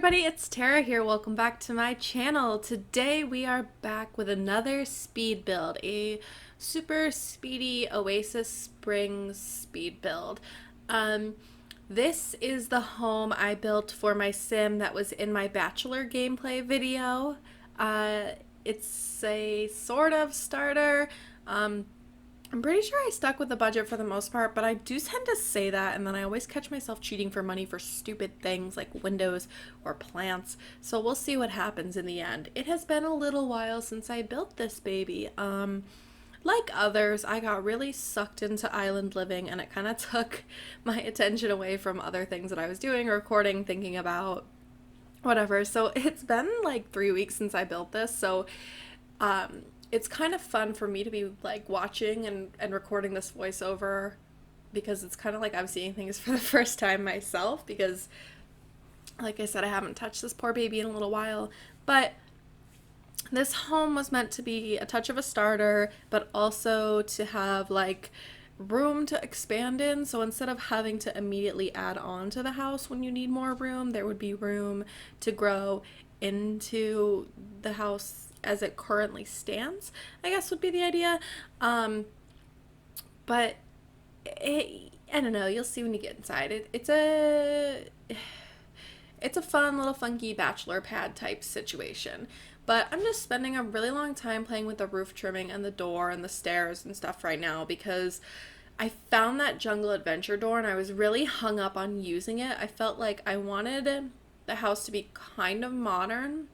everybody, it's Tara here. Welcome back to my channel. Today we are back with another speed build, a super speedy Oasis Springs speed build. This is the home I built for my sim that was in my Bachelor gameplay video. It's a sort of starter. I'm pretty sure I stuck with the budget for the most part, but I do tend to say that, and then I always catch myself cheating for money for stupid things like windows or plants, so we'll see what happens in the end. It has been a little while since I built this baby. Like others, I got really sucked into island living, and it kind of took my attention away from other things that I was doing, recording, thinking about, whatever. So it's been like 3 weeks since I built this, so it's kind of fun for me to be like watching and recording this voiceover because it's kind of like I'm seeing things for the first time myself because, like I said, I haven't touched this poor baby in a little while. But this home was meant to be a touch of a starter, but also to have like room to expand in. So instead of having to immediately add on to the house when you need more room, there would be room to grow into the house as it currently stands, I guess would be the idea. But I don't know, you'll see when you get inside. It's a fun little funky bachelor pad type situation. But I'm just spending a really long time playing with the roof trimming and the door and the stairs and stuff right now because I found that jungle adventure door and I was really hung up on using it. I felt like I wanted the house to be kind of modern,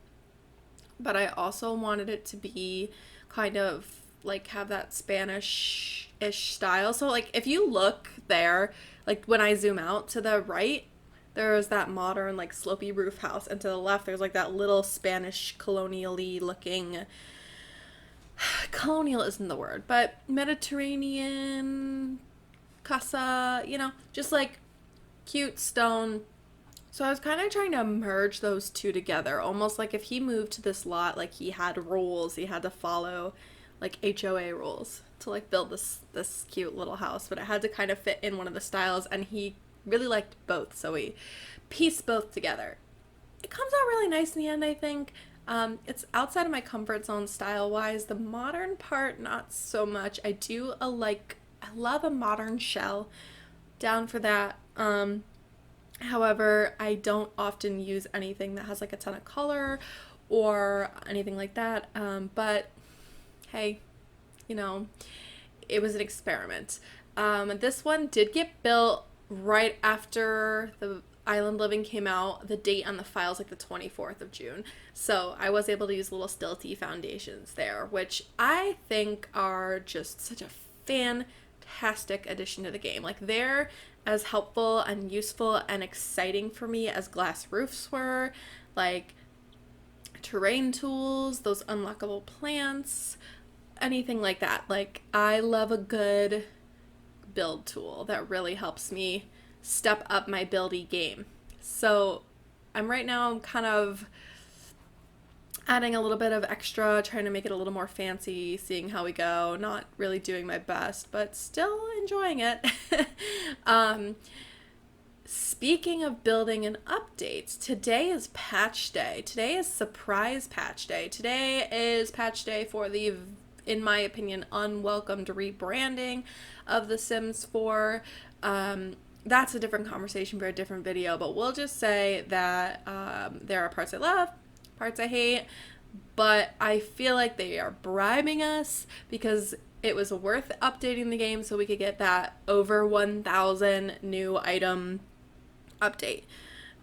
but I also wanted it to be kind of like have that Spanish-ish style. So like if you look there, like when I zoom out to the right, there's that modern like slopey roof house, and to the left there's like that little Spanish colonial-y looking, colonial isn't the word, but Mediterranean casa, just like cute stone. So I was kind of trying to merge those two together, almost like if he moved to this lot, like he had rules, he had to follow like HOA rules to like build this cute little house, but it had to kind of fit in one of the styles, and he really liked both, so we pieced both together. It comes out really nice in the end, I think. It's outside of my comfort zone style-wise. The modern part, not so much. I love a modern shell. Down for that. However, I don't often use anything that has like a ton of color or anything like that. But hey, it was an experiment. This one did get built right after the Island Living came out. The date on the file is like the 24th of June. So I was able to use little stilty foundations there, which I think are just such a fantastic addition to the game. Like they're as helpful and useful and exciting for me as glass roofs were, like terrain tools, those unlockable plants, anything like that. Like I love a good build tool that really helps me step up my buildy game. So I'm kind of adding a little bit of extra, trying to make it a little more fancy, seeing how we go, not really doing my best, but still enjoying it. Speaking of building and updates, today is patch day. Today is surprise patch day. Today is patch day for the, in my opinion, unwelcomed rebranding of The Sims 4. That's a different conversation for a different video, but we'll just say that there are parts I love, parts I hate, but I feel like they are bribing us because it was worth updating the game so we could get that over 1,000 new item update.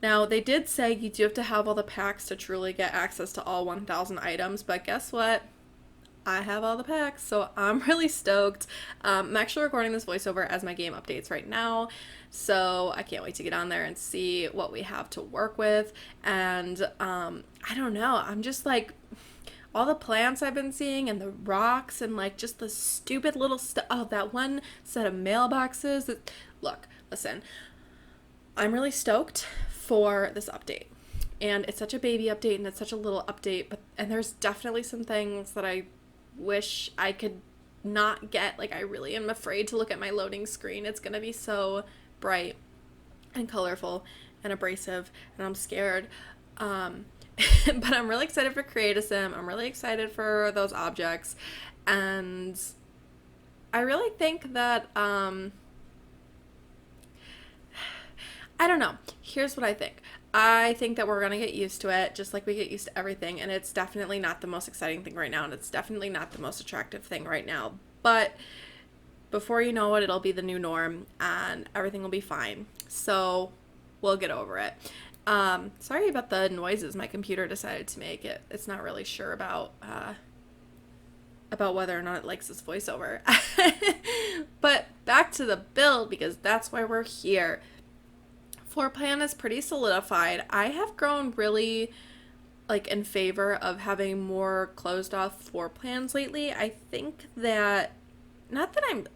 Now, they did say you do have to have all the packs to truly get access to all 1,000 items, but guess what? I have all the packs, so I'm really stoked. I'm actually recording this voiceover as my game updates right now, so I can't wait to get on there and see what we have to work with. And I don't know, I'm just like, all the plants I've been seeing and the rocks and like just the stupid little stuff. Oh, that one set of mailboxes. Look, listen, I'm really stoked for this update. And it's such a baby update and it's such a little update, and there's definitely some things that I wish I could not get. Like I really am afraid to look at my loading screen. It's gonna be so bright and colorful and abrasive, and I'm scared. But I'm really excited for Create a Sim. I'm really excited for those objects. And I really think that, I don't know. Here's what I think. I think that we're going to get used to it, just like we get used to everything. And it's definitely not the most exciting thing right now. And it's definitely not the most attractive thing right now. But before you know it, it'll be the new norm and everything will be fine. So we'll get over it. Sorry about the noises my computer decided to make. It's not really sure about whether or not it likes this voiceover. But back to the build, because that's why we're here. Floor plan is pretty solidified. I have grown really like in favor of having more closed off floor plans lately. I think that, not that I'm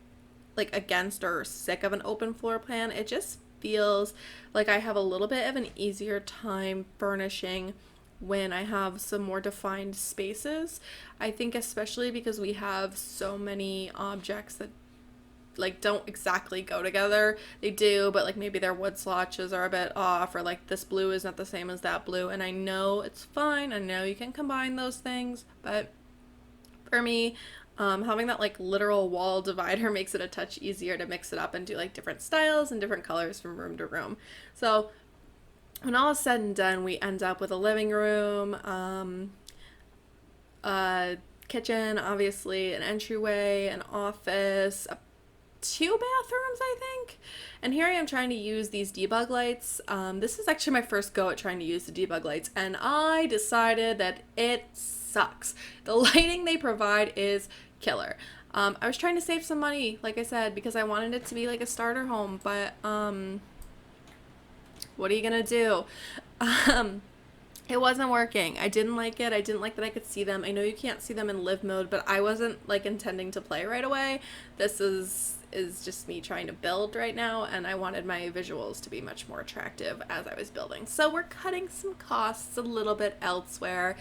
like against or sick of an open floor plan, it just feels like I have a little bit of an easier time furnishing when I have some more defined spaces. I think especially because we have so many objects that like don't exactly go together. They do, but like maybe their wood swatches are a bit off, or like this blue is not the same as that blue, and I know it's fine. I know you can combine those things, but for me, having that like literal wall divider makes it a touch easier to mix it up and do like different styles and different colors from room to room. So when all is said and done, we end up with a living room, a kitchen, obviously, an entryway, an office, two bathrooms, I think. And here I am trying to use these debug lights. This is actually my first go at trying to use the debug lights, and I decided that it sucks. The lighting they provide is killer. I was trying to save some money, like I said, because I wanted it to be like a starter home, but what are you gonna do? It wasn't working. I didn't like it. I didn't like that I could see them. I know you can't see them in live mode, but I wasn't like intending to play right away. This is just me trying to build right now, and I wanted my visuals to be much more attractive as I was building. So we're cutting some costs a little bit elsewhere.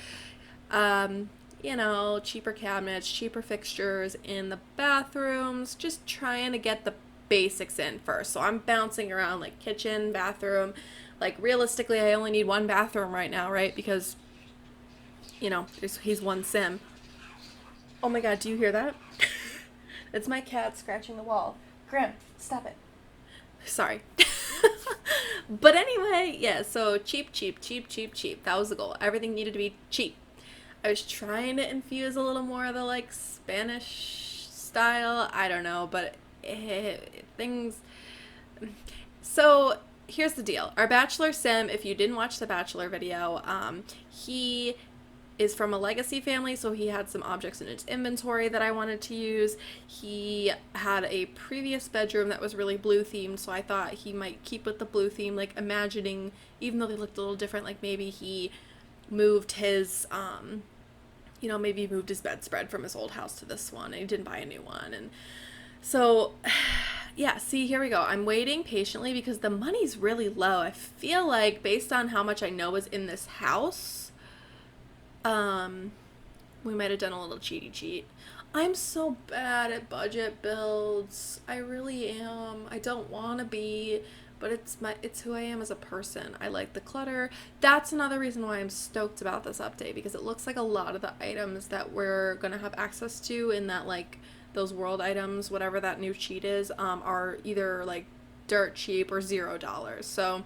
You know, cheaper cabinets, cheaper fixtures in the bathrooms, just trying to get the basics in first. So I'm bouncing around like kitchen, bathroom. Like realistically, I only need one bathroom right now, right? Because, you know, he's one sim. Oh my god, do you hear that? It's my cat scratching the wall. Grim, stop it. Sorry. But anyway, yeah, so cheap. That was the goal. Everything needed to be cheap. I was trying to infuse a little more of the like Spanish style. I don't know, but things. So here's the deal. Our Bachelor sim, if you didn't watch the Bachelor video, he is from a legacy family, so he had some objects in his inventory that I wanted to use. He had a previous bedroom that was really blue themed, so I thought he might keep with the blue theme, like imagining, even though they looked a little different, like maybe he moved his, you know, maybe he moved his bedspread from his old house to this one, and he didn't buy a new one. And so, yeah, see, here we go. I'm waiting patiently because the money's really low. I feel like, based on how much I know is in this house, we might have done a little cheaty cheat. I'm so bad at budget builds. I really am. I don't want to be, but it's who I am as a person. I like the clutter. That's another reason why I'm stoked about this update, because it looks like a lot of the items that we're gonna have access to in that, like, those world items, whatever that new cheat is, are either like dirt cheap or $0. So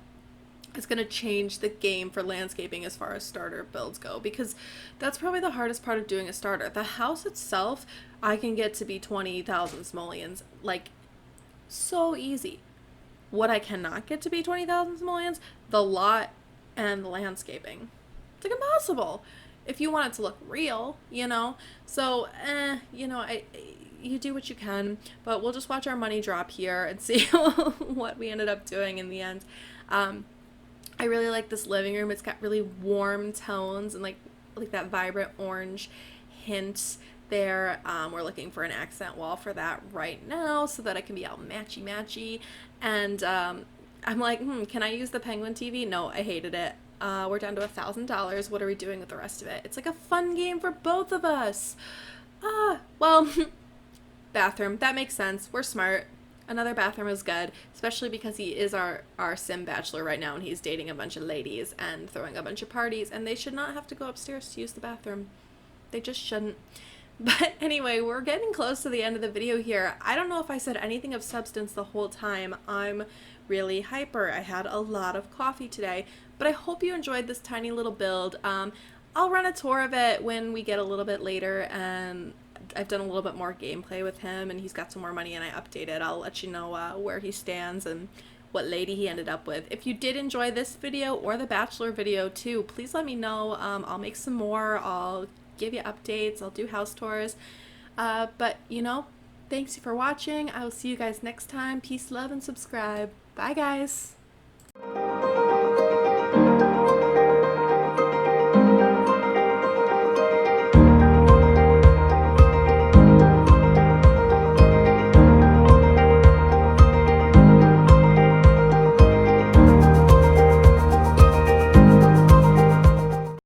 it's going to change the game for landscaping as far as starter builds go, because that's probably the hardest part of doing a starter. The house itself, I can get to be 20,000 simoleons, like, so easy. What I cannot get to be 20,000 simoleons, the lot and the landscaping. It's like impossible if you want it to look real, you know? So, you know, you do what you can, but we'll just watch our money drop here and see what we ended up doing in the end. I really like this living room. It's got really warm tones and like that vibrant orange hint there. We're looking for an accent wall for that right now so that it can be all matchy. And I'm like, can I use the Penguin TV? No, I hated it. We're down to $1,000. What are we doing with the rest of it? It's like a fun game for both of us. Well, bathroom. That makes sense. We're smart. Another bathroom is good, especially because he is our sim bachelor right now and he's dating a bunch of ladies and throwing a bunch of parties, and they should not have to go upstairs to use the bathroom. They just shouldn't. But anyway, we're getting close to the end of the video here. I don't know if I said anything of substance the whole time. I'm really hyper. I had a lot of coffee today, but I hope you enjoyed this tiny little build. I'll run a tour of it when we get a little bit later, and I've done a little bit more gameplay with him and he's got some more money and I updated. I'll let you know where he stands and what lady he ended up with. If you did enjoy this video or the Bachelor video too, please let me know. I'll make some more. I'll give you updates. I'll do house tours. But, you know, thanks for watching. I will see you guys next time. Peace, love, and subscribe. Bye, guys.